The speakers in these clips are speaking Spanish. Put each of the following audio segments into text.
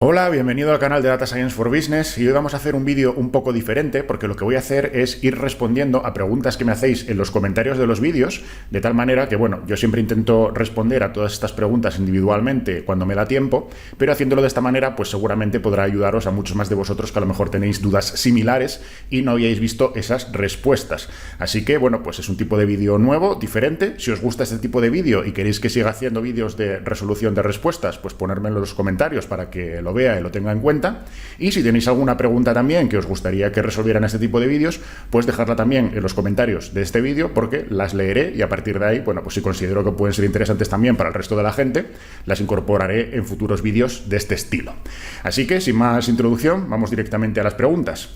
Hola, bienvenido al canal de Data Science for Business y hoy vamos a hacer un vídeo un poco diferente porque lo que voy a hacer es ir respondiendo a preguntas que me hacéis en los comentarios de los vídeos, de tal manera que, bueno, yo siempre intento responder a todas estas preguntas individualmente cuando me da tiempo, pero haciéndolo de esta manera pues seguramente podrá ayudaros a muchos más de vosotros que a lo mejor tenéis dudas similares y no habíais visto esas respuestas. Así que, bueno, pues es un tipo de vídeo nuevo, diferente. Si os gusta este tipo de vídeo y queréis que siga haciendo vídeos de resolución de respuestas, pues ponérmelo en los comentarios para que lo vea y lo tenga en cuenta. Y si tenéis alguna pregunta también que os gustaría que resolvieran este tipo de vídeos, pues dejadla también en los comentarios de este vídeo porque las leeré y a partir de ahí, bueno, pues si considero que pueden ser interesantes también para el resto de la gente, las incorporaré en futuros vídeos de este estilo. Así que, sin más introducción, vamos directamente a las preguntas.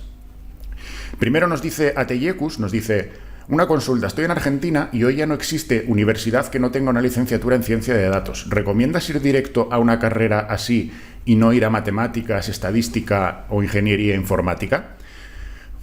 Primero nos dice Ateyecus, nos dice: una consulta, estoy en Argentina y hoy ya no existe universidad que no tenga una licenciatura en ciencia de datos. ¿Recomiendas ir directo a una carrera así y no ir a matemáticas, estadística o ingeniería informática?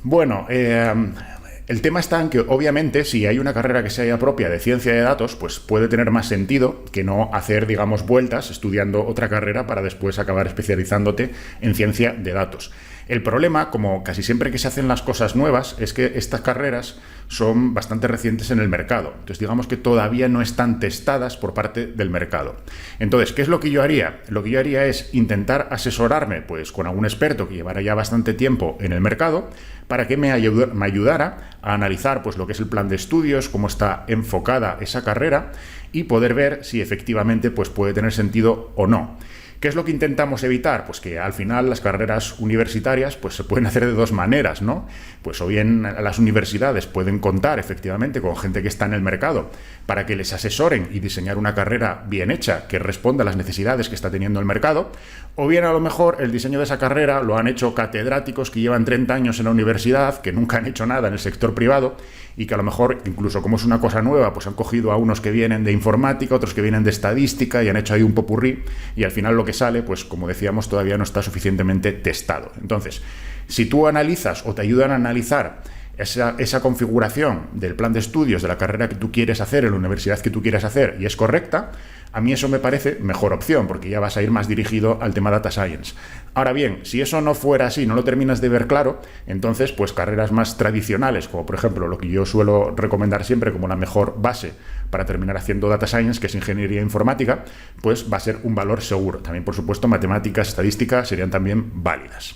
Bueno, el tema está en que obviamente si hay una carrera que sea propia de ciencia de datos, pues puede tener más sentido que no hacer, digamos, vueltas estudiando otra carrera para después acabar especializándote en ciencia de datos. El problema, como casi siempre que se hacen las cosas nuevas, es que estas carreras son bastante recientes en el mercado. Entonces, digamos que todavía no están testadas por parte del mercado. Entonces, ¿qué es lo que yo haría? Lo que yo haría es intentar asesorarme pues, con algún experto que llevara ya bastante tiempo en el mercado para que me ayudara a analizar pues, lo que es el plan de estudios, cómo está enfocada esa carrera y poder ver si efectivamente pues, puede tener sentido o no. ¿Qué es lo que intentamos evitar? Pues que al final las carreras universitarias pues se pueden hacer de dos maneras, ¿no? Pues o bien las universidades pueden contar efectivamente con gente que está en el mercado para que les asesoren y diseñar una carrera bien hecha que responda a las necesidades que está teniendo el mercado, o bien a lo mejor el diseño de esa carrera lo han hecho catedráticos que llevan 30 años en la universidad, que nunca han hecho nada en el sector privado y que a lo mejor, incluso como es una cosa nueva, pues han cogido a unos que vienen de informática, otros que vienen de estadística y han hecho ahí un popurrí y al final lo que sale, pues como decíamos, todavía no está suficientemente testado. Entonces, si tú analizas o te ayudan a analizar esa configuración del plan de estudios de la carrera que tú quieres hacer en la universidad que tú quieres hacer y es correcta, a mí eso me parece mejor opción porque ya vas a ir más dirigido al tema Data Science. Ahora bien, si eso no fuera así, no lo terminas de ver claro, entonces pues carreras más tradicionales, como por ejemplo lo que yo suelo recomendar siempre como la mejor base para terminar haciendo Data Science, que es ingeniería informática, pues va a ser un valor seguro. También, por supuesto, matemáticas, estadística serían también válidas.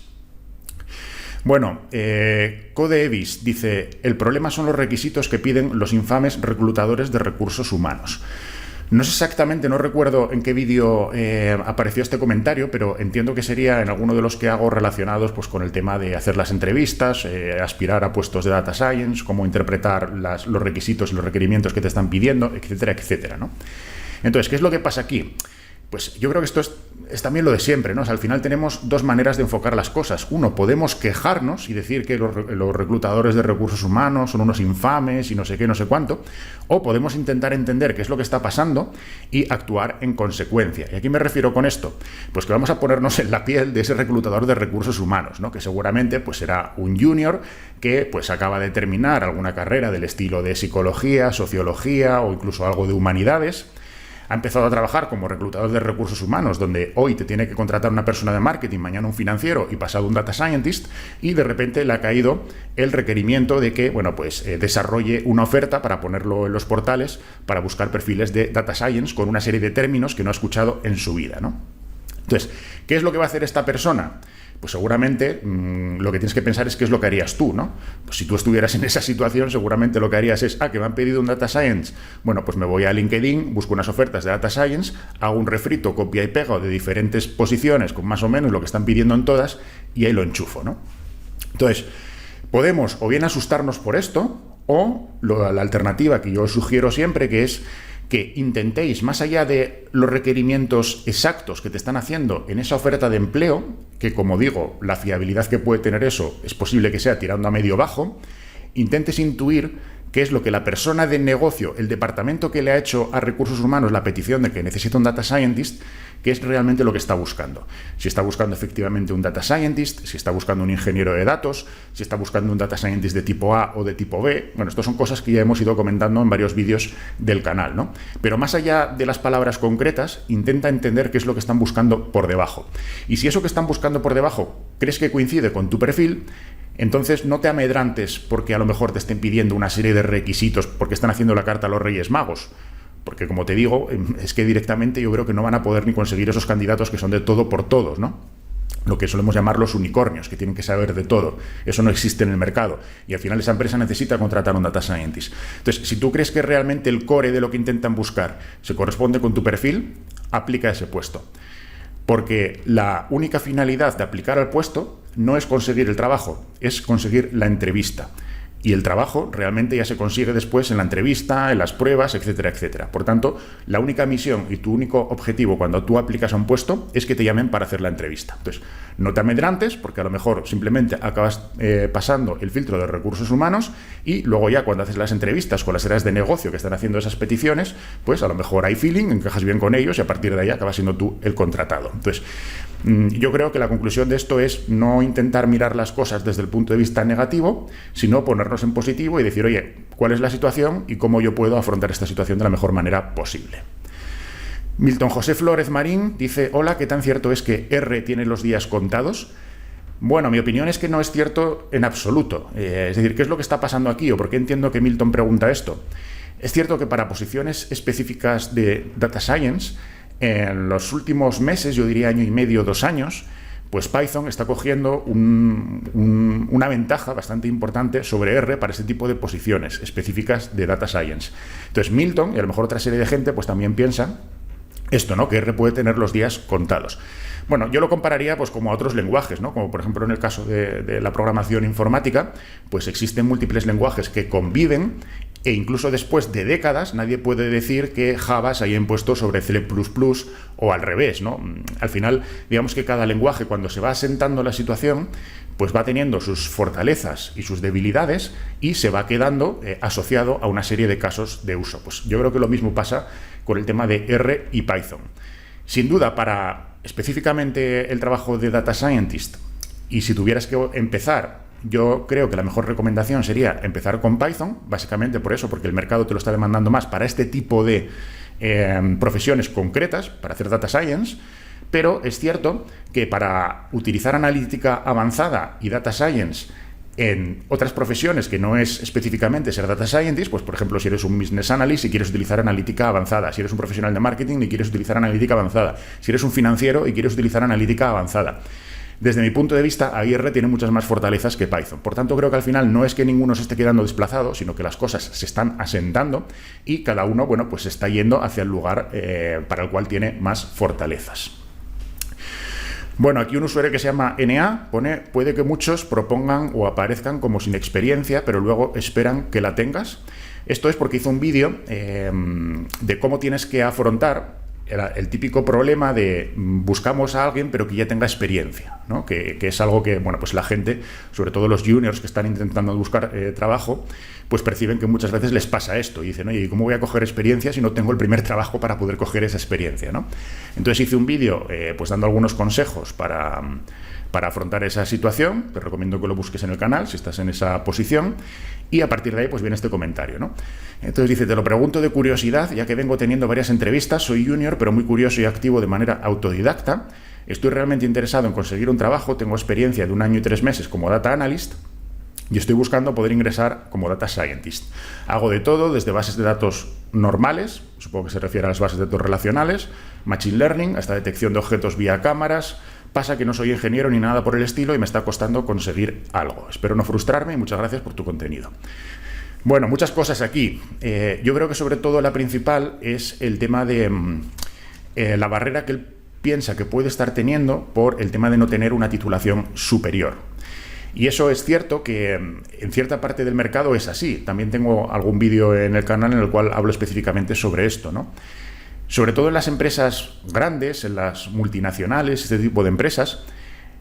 Bueno, Codeevis dice: el problema son los requisitos que piden los infames reclutadores de recursos humanos. No sé exactamente, no recuerdo en qué vídeo apareció este comentario, pero entiendo que sería en alguno de los que hago relacionados pues, con el tema de hacer las entrevistas, aspirar a puestos de Data Science, cómo interpretar los requisitos y los requerimientos que te están pidiendo, etcétera, etcétera, ¿no? Entonces, ¿qué es lo que pasa aquí? Pues yo creo que esto es también lo de siempre, ¿no? O sea, al final tenemos dos maneras de enfocar las cosas. Uno, podemos quejarnos y decir que los reclutadores de recursos humanos son unos infames y no sé qué, no sé cuánto. O podemos intentar entender qué es lo que está pasando y actuar en consecuencia. ¿Y a qué me refiero con esto? Pues que vamos a ponernos en la piel de ese reclutador de recursos humanos, ¿no? Que seguramente pues, será un junior que pues, acaba de terminar alguna carrera del estilo de psicología, sociología o incluso algo de humanidades. Ha empezado a trabajar como reclutador de recursos humanos, donde hoy te tiene que contratar una persona de marketing, mañana un financiero y pasado un data scientist, y de repente le ha caído el requerimiento de que, bueno, pues desarrolle una oferta para ponerlo en los portales para buscar perfiles de data science con una serie de términos que no ha escuchado en su vida, ¿no? Entonces, ¿qué es lo que va a hacer esta persona? Pues seguramente lo que tienes que pensar es qué es lo que harías tú, ¿no? Pues si tú estuvieras en esa situación, seguramente lo que harías es, que me han pedido un Data Science, bueno, pues me voy a LinkedIn, busco unas ofertas de Data Science, hago un refrito, copia y pega de diferentes posiciones con más o menos lo que están pidiendo en todas y ahí lo enchufo, ¿no? Entonces, podemos o bien asustarnos por esto o la alternativa que yo os sugiero siempre, que es que intentéis, más allá de los requerimientos exactos que te están haciendo en esa oferta de empleo, que como digo, la fiabilidad que puede tener eso es posible que sea tirando a medio bajo, intentes intuir qué es lo que la persona de negocio, el departamento que le ha hecho a recursos humanos la petición de que necesita un data scientist, qué es realmente lo que está buscando. Si está buscando efectivamente un data scientist, si está buscando un ingeniero de datos, si está buscando un data scientist de tipo A o de tipo B. Bueno, estas son cosas que ya hemos ido comentando en varios vídeos del canal, ¿no? Pero más allá de las palabras concretas, intenta entender qué es lo que están buscando por debajo. Y si eso que están buscando por debajo crees que coincide con tu perfil, entonces no te amedrantes porque a lo mejor te estén pidiendo una serie de requisitos porque están haciendo la carta a los Reyes Magos. Porque, como te digo, es que directamente yo creo que no van a poder ni conseguir esos candidatos que son de todo por todos, ¿no? Lo que solemos llamar los unicornios, que tienen que saber de todo. Eso no existe en el mercado. Y al final esa empresa necesita contratar a un data scientist. Entonces, si tú crees que realmente el core de lo que intentan buscar se corresponde con tu perfil, aplica ese puesto. Porque la única finalidad de aplicar al puesto no es conseguir el trabajo, es conseguir la entrevista. Y el trabajo realmente ya se consigue después en la entrevista, en las pruebas, etcétera, etcétera. Por tanto, la única misión y tu único objetivo cuando tú aplicas a un puesto es que te llamen para hacer la entrevista. Entonces, no te amedrantes porque a lo mejor simplemente acabas pasando el filtro de recursos humanos y luego ya cuando haces las entrevistas con las áreas de negocio que están haciendo esas peticiones, pues a lo mejor hay feeling, encajas bien con ellos y a partir de ahí acabas siendo tú el contratado. Entonces, yo creo que la conclusión de esto es no intentar mirar las cosas desde el punto de vista negativo, sino ponernos en positivo y decir, oye, ¿cuál es la situación y cómo yo puedo afrontar esta situación de la mejor manera posible? Milton José Flórez Marín dice, hola, ¿qué tan cierto es que R tiene los días contados? Bueno, mi opinión es que no es cierto en absoluto. Es decir, ¿qué es lo que está pasando aquí o por qué entiendo que Milton pregunta esto? Es cierto que para posiciones específicas de Data Science, en los últimos meses, yo diría año y medio, 2 años, pues Python está cogiendo una ventaja bastante importante sobre R para este tipo de posiciones específicas de Data Science. Entonces Milton, y a lo mejor otra serie de gente, pues también piensa esto, ¿no? Que R puede tener los días contados. Bueno, yo lo compararía pues como a otros lenguajes, ¿no? Como por ejemplo en el caso de la programación informática, pues existen múltiples lenguajes que conviven e incluso después de décadas nadie puede decir que Java se haya impuesto sobre C++ o al revés, ¿no? Al final, digamos que cada lenguaje cuando se va asentando la situación, pues va teniendo sus fortalezas y sus debilidades y se va quedando asociado a una serie de casos de uso. Pues yo creo que lo mismo pasa con el tema de R y Python. Sin duda, para específicamente el trabajo de Data Scientist, y si tuvieras que empezar, yo creo que la mejor recomendación sería empezar con Python, básicamente por eso, porque el mercado te lo está demandando más para este tipo de profesiones concretas, para hacer Data Science, pero es cierto que para utilizar analítica avanzada y Data Science en otras profesiones que no es específicamente ser Data Scientist, pues por ejemplo si eres un Business Analyst y quieres utilizar analítica avanzada, si eres un profesional de marketing y quieres utilizar analítica avanzada, si eres un financiero y quieres utilizar analítica avanzada. Desde mi punto de vista, R tiene muchas más fortalezas que Python. Por tanto, creo que al final no es que ninguno se esté quedando desplazado, sino que las cosas se están asentando y cada uno, bueno, pues se está yendo hacia el lugar para el cual tiene más fortalezas. Bueno, aquí un usuario que se llama NA pone, puede que muchos propongan o aparezcan como sin experiencia, pero luego esperan que la tengas. Esto es porque hizo un vídeo de cómo tienes que afrontar el típico problema de buscamos a alguien pero que ya tenga experiencia, ¿no? Que es algo que, bueno, pues la gente, sobre todo los juniors que están intentando buscar trabajo, pues perciben que muchas veces les pasa esto y dicen, oye, ¿y cómo voy a coger experiencia si no tengo el primer trabajo para poder coger esa experiencia, ¿no? Entonces hice un vídeo pues dando algunos consejos para afrontar esa situación. Te recomiendo que lo busques en el canal si estás en esa posición y a partir de ahí pues viene este comentario, ¿no? Entonces dice, te lo pregunto de curiosidad, ya que vengo teniendo varias entrevistas, soy junior pero muy curioso y activo de manera autodidacta, estoy realmente interesado en conseguir un trabajo, tengo experiencia de 1 año y 3 meses como Data Analyst y estoy buscando poder ingresar como Data Scientist. Hago de todo, desde bases de datos normales, supongo que se refiere a las bases de datos relacionales, Machine Learning, hasta detección de objetos vía cámaras. Pasa que no soy ingeniero ni nada por el estilo y me está costando conseguir algo. Espero no frustrarme y muchas gracias por tu contenido. Bueno, muchas cosas aquí. Yo creo que sobre todo la principal es el tema de la barrera que él piensa que puede estar teniendo por el tema de no tener una titulación superior. Y eso es cierto que en cierta parte del mercado es así. También tengo algún vídeo en el canal en el cual hablo específicamente sobre esto, ¿no? Sobre todo en las empresas grandes, en las multinacionales, este tipo de empresas,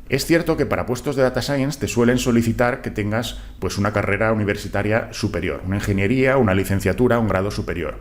Es cierto que para puestos de Data Science te suelen solicitar que tengas pues una carrera universitaria superior, una ingeniería, una licenciatura, un grado superior.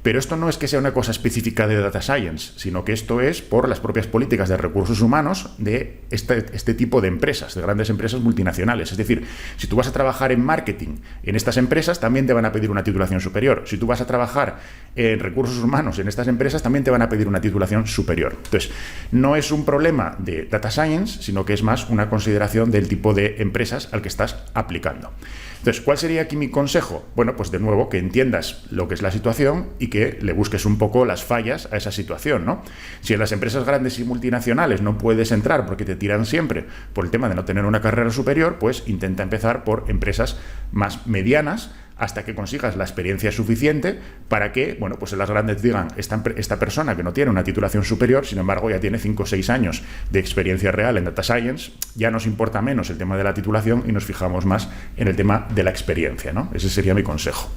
Pero esto no es que sea una cosa específica de Data Science, sino que esto es por las propias políticas de recursos humanos de este tipo de empresas, de grandes empresas multinacionales. Es decir, si tú vas a trabajar en marketing en estas empresas, también te van a pedir una titulación superior. Si tú vas a trabajar en recursos humanos en estas empresas, también te van a pedir una titulación superior. Entonces, no es un problema de Data Science, sino que es más una consideración del tipo de empresas al que estás aplicando. Entonces, ¿cuál sería aquí mi consejo? Bueno, pues de nuevo, que entiendas lo que es la situación y que le busques un poco las fallas a esa situación, ¿no? Si en las empresas grandes y multinacionales no puedes entrar porque te tiran siempre por el tema de no tener una carrera superior, pues intenta empezar por empresas más medianas hasta que consigas la experiencia suficiente para que, bueno, pues en las grandes digan, esta persona que no tiene una titulación superior, sin embargo ya tiene 5 o 6 años de experiencia real en Data Science, ya nos importa menos el tema de la titulación y nos fijamos más en el tema de la experiencia, ¿no? Ese sería mi consejo.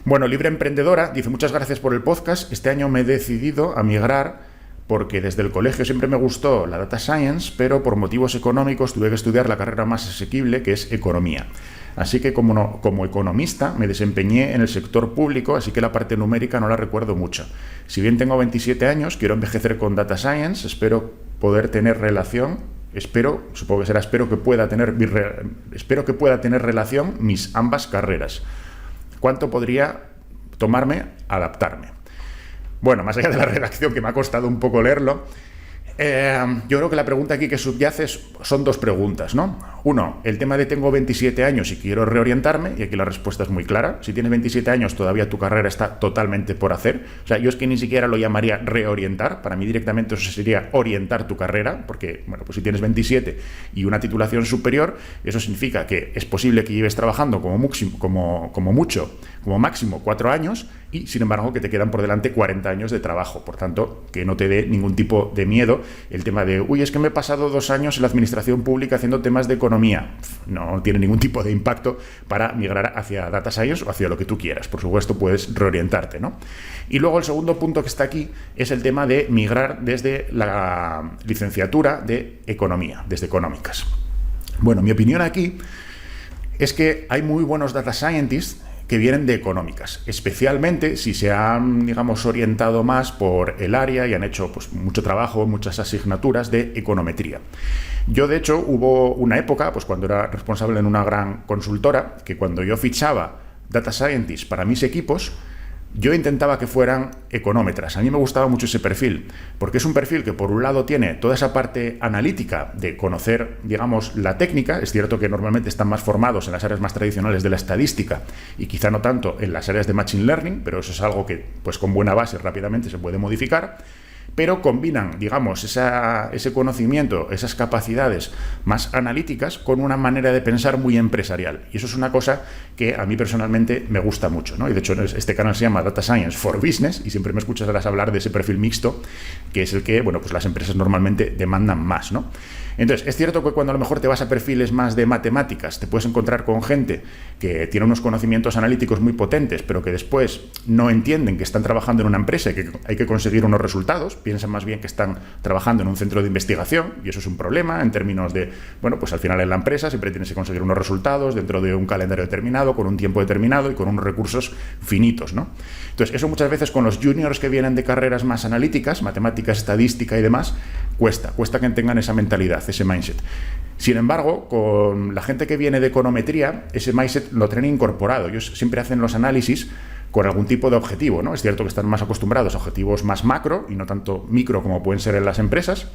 Bueno, Libre Emprendedora dice, muchas gracias por el podcast, este año me he decidido a migrar porque desde el colegio siempre me gustó la Data Science, pero por motivos económicos tuve que estudiar la carrera más asequible, que es Economía. Así que como economista me desempeñé en el sector público, así que la parte numérica no la recuerdo mucho. Si bien tengo 27 años, quiero envejecer con Data Science, espero poder tener relación, espero que pueda tener relación mis ambas carreras. ¿Cuánto podría tomarme adaptarme? Bueno, más allá de la redacción, que me ha costado un poco leerlo, yo creo que la pregunta aquí que subyace son dos preguntas, ¿no? Uno, el tema de tengo 27 años y quiero reorientarme, y aquí la respuesta es muy clara. Si tienes 27 años, todavía tu carrera está totalmente por hacer. O sea, yo es que ni siquiera lo llamaría reorientar. Para mí directamente eso sería orientar tu carrera, porque, bueno, pues si tienes 27 y una titulación superior, eso significa que es posible que lleves trabajando como máximo 4 años, y sin embargo que te quedan por delante 40 años de trabajo. Por tanto, que no te dé ningún tipo de miedo el tema de, es que me he pasado 2 años en la administración pública haciendo temas de economía. No tiene ningún tipo de impacto para migrar hacia Data Science o hacia lo que tú quieras. Por supuesto, puedes reorientarte, ¿no? Y luego el segundo punto que está aquí es el tema de migrar desde la licenciatura de Economía, desde Económicas. Bueno, mi opinión aquí es que hay muy buenos Data Scientists que vienen de Económicas, especialmente si se han, digamos, orientado más por el área y han hecho pues mucho trabajo, muchas asignaturas de econometría. Yo, de hecho, hubo una época, pues cuando era responsable en una gran consultora, que cuando yo fichaba Data Scientists para mis equipos, yo intentaba que fueran económetras. A mí me gustaba mucho ese perfil, porque es un perfil que por un lado tiene toda esa parte analítica de conocer, digamos, la técnica. Es cierto que normalmente están más formados en las áreas más tradicionales de la estadística y quizá no tanto en las áreas de Machine Learning, pero eso es algo que pues con buena base rápidamente se puede modificar. Pero combinan, digamos, ese conocimiento, esas capacidades más analíticas con una manera de pensar muy empresarial. Y eso es una cosa que a mí personalmente me gusta mucho, ¿no? Y de hecho este canal se llama Data Science for Business y siempre me escucharás hablar de ese perfil mixto, que es el que, bueno, pues las empresas normalmente demandan más, ¿no? Entonces, es cierto que cuando a lo mejor te vas a perfiles más de matemáticas, te puedes encontrar con gente que tiene unos conocimientos analíticos muy potentes, pero que después no entienden que están trabajando en una empresa y que hay que conseguir unos resultados, piensan más bien que están trabajando en un centro de investigación, y eso es un problema en términos de, bueno, pues al final en la empresa siempre tienes que conseguir unos resultados dentro de un calendario determinado, con un tiempo determinado y con unos recursos finitos, ¿no? Entonces, eso muchas veces con los juniors que vienen de carreras más analíticas, matemáticas, estadística y demás, cuesta que tengan esa mentalidad, ese mindset. Sin embargo, con la gente que viene de econometría, ese mindset lo tienen incorporado. Ellos siempre hacen los análisis con algún tipo de objetivo, ¿no? Es cierto que están más acostumbrados a objetivos más macro y no tanto micro como pueden ser en las empresas,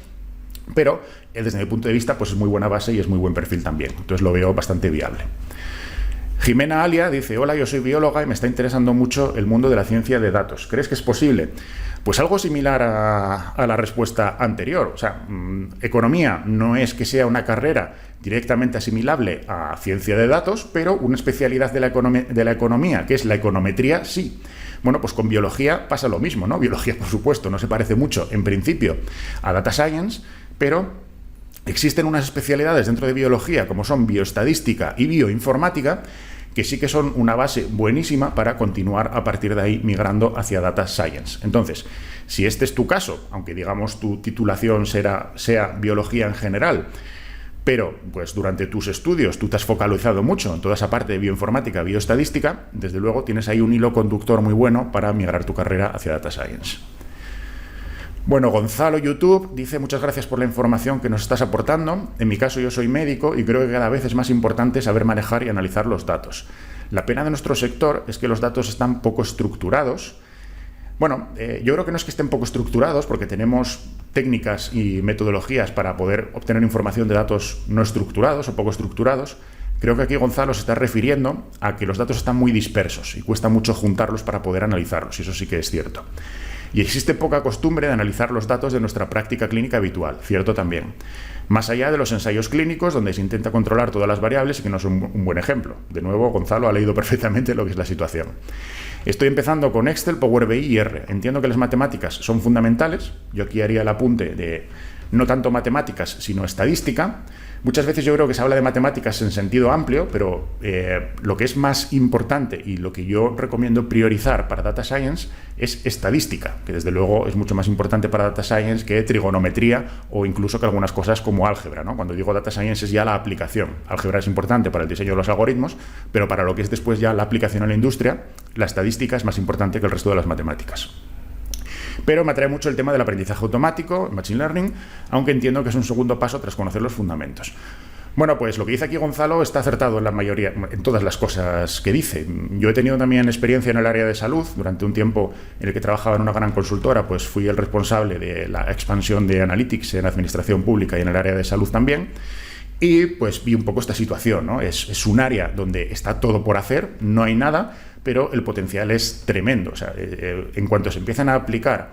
pero desde mi punto de vista pues es muy buena base y es muy buen perfil también. Entonces lo veo bastante viable. Jimena Alia dice, hola, yo soy bióloga y me está interesando mucho el mundo de la ciencia de datos. ¿Crees que es posible? Pues algo similar a la respuesta anterior. O sea, economía no es que sea una carrera directamente asimilable a ciencia de datos, pero una especialidad de la economía, que es la econometría, sí. Bueno, pues con biología pasa lo mismo, ¿no? Biología, por supuesto, no se parece mucho, en principio, a Data Science, pero existen unas especialidades dentro de biología, como son bioestadística y bioinformática, que sí que son una base buenísima para continuar a partir de ahí migrando hacia Data Science. Entonces, si este es tu caso, aunque digamos tu titulación sea biología en general, pero pues durante tus estudios tú te has focalizado mucho en toda esa parte de bioinformática, bioestadística, desde luego tienes ahí un hilo conductor muy bueno para migrar tu carrera hacia Data Science. Bueno, Gonzalo YouTube dice: muchas gracias por la información que nos estás aportando. En mi caso yo soy médico y creo que cada vez es más importante saber manejar y analizar los datos. La pena de nuestro sector es que los datos están poco estructurados. Bueno, yo creo que no es que estén poco estructurados, porque tenemos técnicas y metodologías para poder obtener información de datos no estructurados o poco estructurados. Creo que aquí Gonzalo se está refiriendo a que los datos están muy dispersos y cuesta mucho juntarlos para poder analizarlos, y eso sí que es cierto. Y existe poca costumbre de analizar los datos de nuestra práctica clínica habitual, cierto también. Más allá de los ensayos clínicos, donde se intenta controlar todas las variables y que no es un buen ejemplo. De nuevo, Gonzalo ha leído perfectamente lo que es la situación. Estoy empezando con Excel, Power BI y R. Entiendo que las matemáticas son fundamentales. Yo aquí haría el apunte de no tanto matemáticas, sino estadística. Muchas veces yo creo que se habla de matemáticas en sentido amplio, pero lo que es más importante y lo que yo recomiendo priorizar para Data Science es estadística, que desde luego es mucho más importante para Data Science que trigonometría o incluso que algunas cosas como álgebra, ¿no? Cuando digo Data Science es ya la aplicación. Álgebra es importante para el diseño de los algoritmos, pero para lo que es después ya la aplicación en la industria, la estadística es más importante que el resto de las matemáticas. Pero me atrae mucho el tema del aprendizaje automático, Machine Learning, aunque entiendo que es un segundo paso tras conocer los fundamentos. Bueno, pues lo que dice aquí Gonzalo está acertado en la mayoría, en todas las cosas que dice. Yo he tenido también experiencia en el área de salud. Durante un tiempo en el que trabajaba en una gran consultora, pues fui el responsable de la expansión de Analytics en administración pública y en el área de salud también. Y pues vi un poco esta situación, ¿no? Es un área donde está todo por hacer, no hay nada, pero el potencial es tremendo. O sea, en cuanto se empiezan a aplicar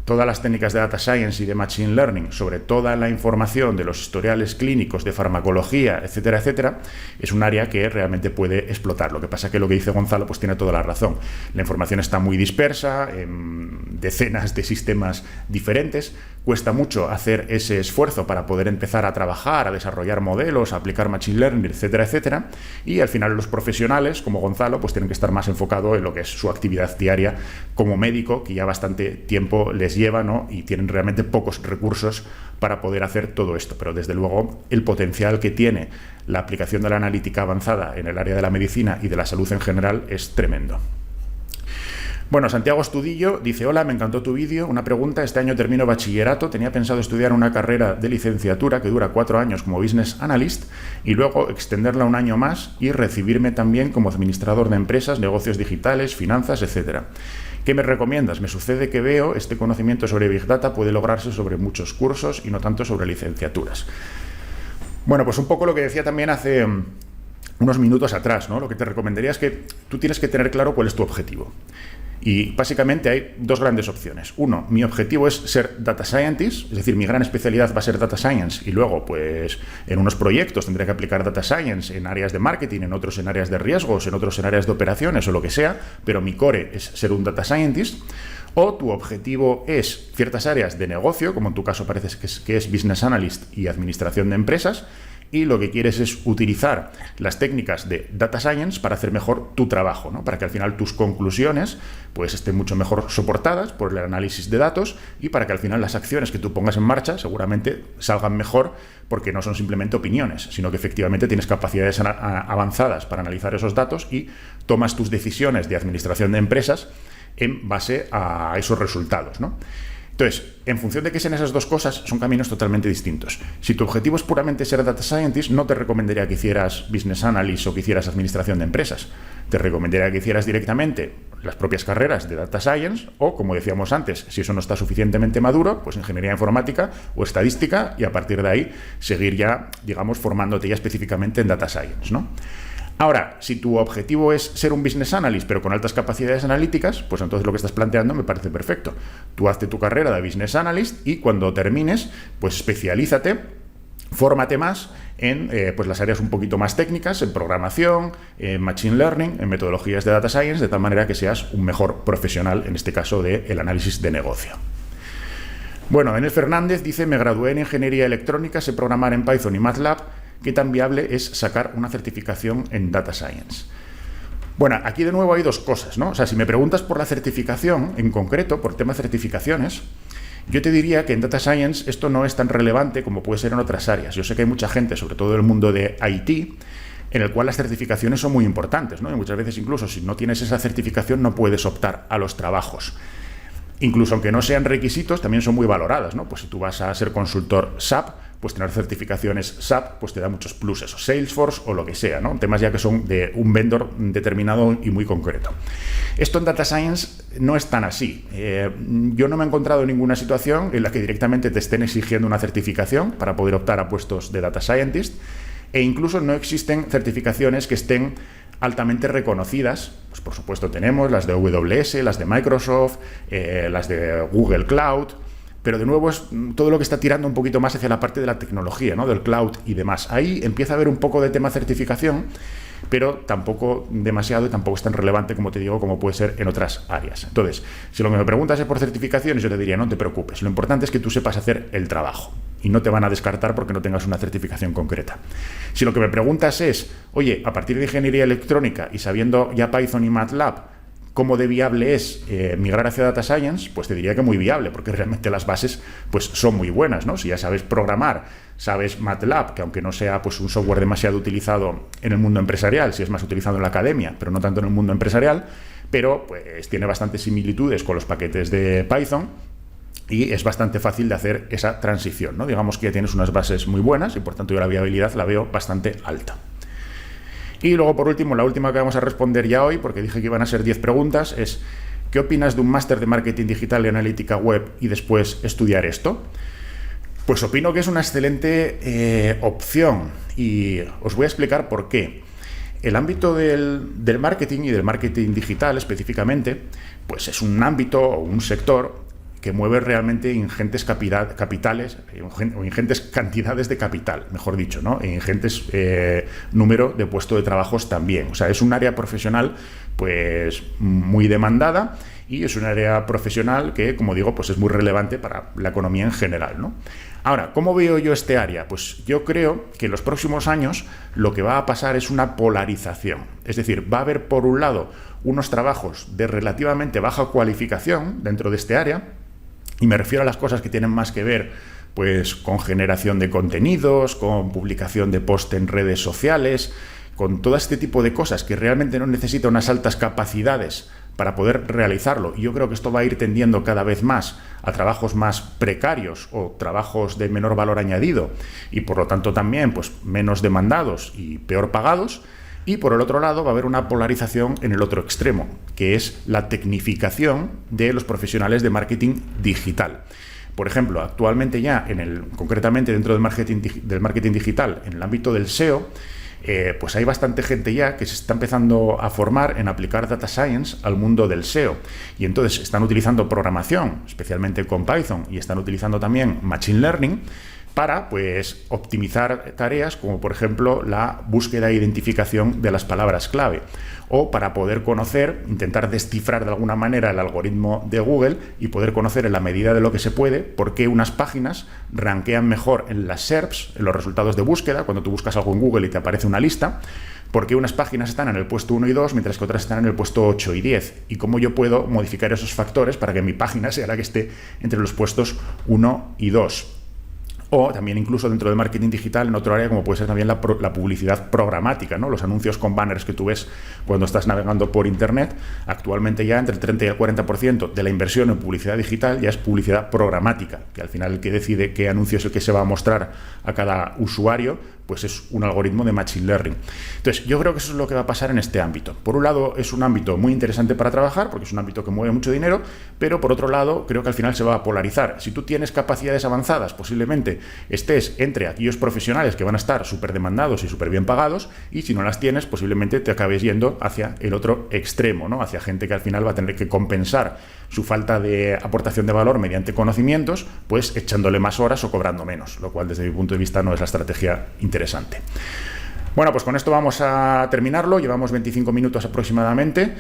todas las técnicas de Data Science y de Machine Learning sobre toda la información de los historiales clínicos, de farmacología, etcétera, etcétera, es un área que realmente puede explotar. Lo que pasa es que lo que dice Gonzalo pues tiene toda la razón. La información está muy dispersa, en decenas de sistemas diferentes. Cuesta mucho hacer ese esfuerzo para poder empezar a trabajar, a desarrollar modelos, a aplicar Machine Learning, etcétera, etcétera. Y al final los profesionales, como Gonzalo, pues tienen que estar más enfocados en lo que es su actividad diaria como médico, que ya bastante tiempo les lleva, ¿no? Y tienen realmente pocos recursos para poder hacer todo esto. Pero desde luego el potencial que tiene la aplicación de la analítica avanzada en el área de la medicina y de la salud en general es tremendo. Bueno, Santiago Estudillo dice: hola, me encantó tu vídeo. Una pregunta: este año termino bachillerato, tenía pensado estudiar una carrera de licenciatura que dura 4 años como Business Analyst y luego extenderla un año más y recibirme también como administrador de empresas, negocios digitales, finanzas, etcétera. ¿Qué me recomiendas? Me sucede que veo este conocimiento sobre Big Data puede lograrse sobre muchos cursos y no tanto sobre licenciaturas. Bueno, pues un poco lo que decía también hace unos minutos atrás, ¿no? Lo que te recomendaría es que tú tienes que tener claro cuál es tu objetivo. Y básicamente hay dos grandes opciones. Uno, mi objetivo es ser Data Scientist, es decir, mi gran especialidad va a ser Data Science y luego, pues, en unos proyectos tendré que aplicar Data Science en áreas de marketing, en otros en áreas de riesgos, en otros en áreas de operaciones o lo que sea, pero mi core es ser un Data Scientist. O tu objetivo es ciertas áreas de negocio, como en tu caso parece que es Business Analyst y Administración de Empresas, y lo que quieres es utilizar las técnicas de Data Science para hacer mejor tu trabajo, ¿no? Para que al final tus conclusiones pues estén mucho mejor soportadas por el análisis de datos y para que al final las acciones que tú pongas en marcha seguramente salgan mejor porque no son simplemente opiniones, sino que efectivamente tienes capacidades avanzadas para analizar esos datos y tomas tus decisiones de administración de empresas en base a esos resultados, ¿no? Entonces, en función de qué sean esas dos cosas, son caminos totalmente distintos. Si tu objetivo es puramente ser Data Scientist, no te recomendaría que hicieras Business Analyst o que hicieras Administración de Empresas. Te recomendaría que hicieras directamente las propias carreras de Data Science o, como decíamos antes, si eso no está suficientemente maduro, pues Ingeniería Informática o Estadística y a partir de ahí seguir ya, digamos, formándote ya específicamente en Data Science, ¿no? Ahora, si tu objetivo es ser un Business Analyst, pero con altas capacidades analíticas, pues entonces lo que estás planteando me parece perfecto. Tú hazte tu carrera de Business Analyst y cuando termines, pues especialízate, fórmate más en pues las áreas un poquito más técnicas, en programación, en Machine Learning, en metodologías de Data Science, de tal manera que seas un mejor profesional, en este caso, del análisis de negocio. Bueno, Enel Fernández dice: me gradué en Ingeniería Electrónica, sé programar en Python y MATLAB. ¿Qué tan viable es sacar una certificación en Data Science? Bueno, aquí de nuevo hay dos cosas, ¿no? O sea, si me preguntas por la certificación, en concreto, por tema de certificaciones, yo te diría que en Data Science esto no es tan relevante como puede ser en otras áreas. Yo sé que hay mucha gente, sobre todo en el mundo de IT, en el cual las certificaciones son muy importantes, ¿no? Y muchas veces incluso si no tienes esa certificación no puedes optar a los trabajos. Incluso aunque no sean requisitos, también son muy valoradas, ¿no? Pues si tú vas a ser consultor SAP, pues tener certificaciones SAP pues te da muchos pluses, o Salesforce o lo que sea, ¿no? Temas ya que son de un vendor determinado y muy concreto. Esto en Data Science no es tan así. Yo no me he encontrado en ninguna situación en la que directamente te estén exigiendo una certificación para poder optar a puestos de Data Scientist, e incluso no existen certificaciones que estén altamente reconocidas. Pues por supuesto tenemos las de AWS, las de Microsoft, las de Google Cloud, pero de nuevo es todo lo que está tirando un poquito más hacia la parte de la tecnología, ¿no? Del cloud y demás. Ahí empieza a haber un poco de tema certificación, pero tampoco demasiado y tampoco es tan relevante, como te digo, como puede ser en otras áreas. Entonces, si lo que me preguntas es por certificaciones, yo te diría, no te preocupes. Lo importante es que tú sepas hacer el trabajo y no te van a descartar porque no tengas una certificación concreta. Si lo que me preguntas es, oye, a partir de ingeniería electrónica y sabiendo ya Python y MATLAB, ¿cómo de viable es migrar hacia Data Science? Pues te diría que muy viable, porque realmente las bases pues, son muy buenas, ¿no? Si ya sabes programar, sabes MATLAB, que aunque no sea pues, un software demasiado utilizado en el mundo empresarial, si es más utilizado en la academia, pero no tanto en el mundo empresarial, pero pues tiene bastantes similitudes con los paquetes de Python y es bastante fácil de hacer esa transición, ¿no? Digamos que ya tienes unas bases muy buenas y por tanto yo la viabilidad la veo bastante alta. Y luego, por último, la última que vamos a responder ya hoy, porque dije que iban a ser 10 preguntas, es ¿qué opinas de un máster de marketing digital y analítica web y después estudiar esto? Pues opino que es una excelente opción y os voy a explicar por qué. El ámbito del marketing y del marketing digital específicamente, pues es un ámbito o un sector que mueve realmente ingentes capitales, o ingentes cantidades de capital, mejor dicho, ¿no? E ingentes número de puestos de trabajos también. O sea, es un área profesional pues muy demandada y es un área profesional que, como digo, pues es muy relevante para la economía en general, ¿no? Ahora, ¿cómo veo yo este área? Pues yo creo que en los próximos años lo que va a pasar es una polarización. Es decir, va a haber, por un lado, unos trabajos de relativamente baja cualificación dentro de este área, y me refiero a las cosas que tienen más que ver pues, con generación de contenidos, con publicación de post en redes sociales, con todo este tipo de cosas que realmente no necesita unas altas capacidades para poder realizarlo. Y yo creo que esto va a ir tendiendo cada vez más a trabajos más precarios o trabajos de menor valor añadido y por lo tanto también pues, menos demandados y peor pagados. Y por el otro lado va a haber una polarización en el otro extremo, que es la tecnificación de los profesionales de marketing digital. Por ejemplo, actualmente ya, concretamente dentro del marketing digital, en el ámbito del SEO, pues hay bastante gente ya que se está empezando a formar en aplicar Data Science al mundo del SEO. Y entonces están utilizando programación, especialmente con Python, y están utilizando también Machine Learning, para pues, optimizar tareas como por ejemplo la búsqueda e identificación de las palabras clave o para poder conocer, intentar descifrar de alguna manera el algoritmo de Google y poder conocer en la medida de lo que se puede por qué unas páginas rankean mejor en las SERPs, en los resultados de búsqueda, cuando tú buscas algo en Google y te aparece una lista, por qué unas páginas están en el puesto 1 y 2 mientras que otras están en el puesto 8 y 10 y cómo yo puedo modificar esos factores para que mi página sea la que esté entre los puestos 1 y 2. O también incluso dentro del marketing digital en otro área como puede ser también la publicidad programática, ¿no? Los anuncios con banners que tú ves cuando estás navegando por internet, actualmente ya entre el 30 y el 40% de la inversión en publicidad digital ya es publicidad programática, que al final el que decide qué anuncio es el que se va a mostrar a cada usuario, pues es un algoritmo de Machine Learning. Entonces, yo creo que eso es lo que va a pasar en este ámbito. Por un lado, es un ámbito muy interesante para trabajar, porque es un ámbito que mueve mucho dinero, pero por otro lado, creo que al final se va a polarizar. Si tú tienes capacidades avanzadas, posiblemente estés entre aquellos profesionales que van a estar súper demandados y súper bien pagados, y si no las tienes, posiblemente te acabes yendo hacia el otro extremo, ¿no? Hacia gente que al final va a tener que compensar su falta de aportación de valor mediante conocimientos, pues echándole más horas o cobrando menos, lo cual desde mi punto de vista no es la estrategia interesante. Bueno, pues con esto vamos a terminarlo. Llevamos 25 minutos aproximadamente.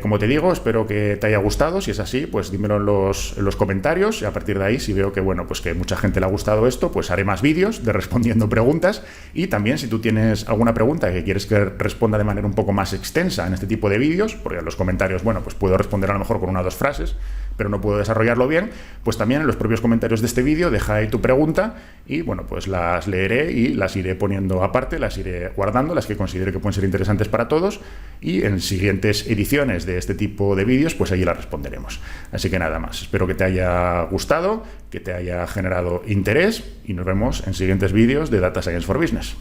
Como te digo, espero que te haya gustado. Si es así, pues dímelo en los comentarios, y a partir de ahí, si veo que, bueno, pues que mucha gente le ha gustado esto, pues haré más vídeos de respondiendo preguntas. Y también, si tú tienes alguna pregunta que quieres que responda de manera un poco más extensa en este tipo de vídeos, porque en los comentarios, bueno, pues puedo responder a lo mejor con una o dos frases, pero no puedo desarrollarlo bien, pues también en los propios comentarios de este vídeo deja ahí tu pregunta y, bueno, pues las leeré y las iré poniendo aparte, las iré guardando, las que considere que pueden ser interesantes para todos, y en siguientes ediciones de este tipo de vídeos, pues allí las responderemos. Así que nada más, espero que te haya gustado, que te haya generado interés, y nos vemos en siguientes vídeos de Data Science for Business.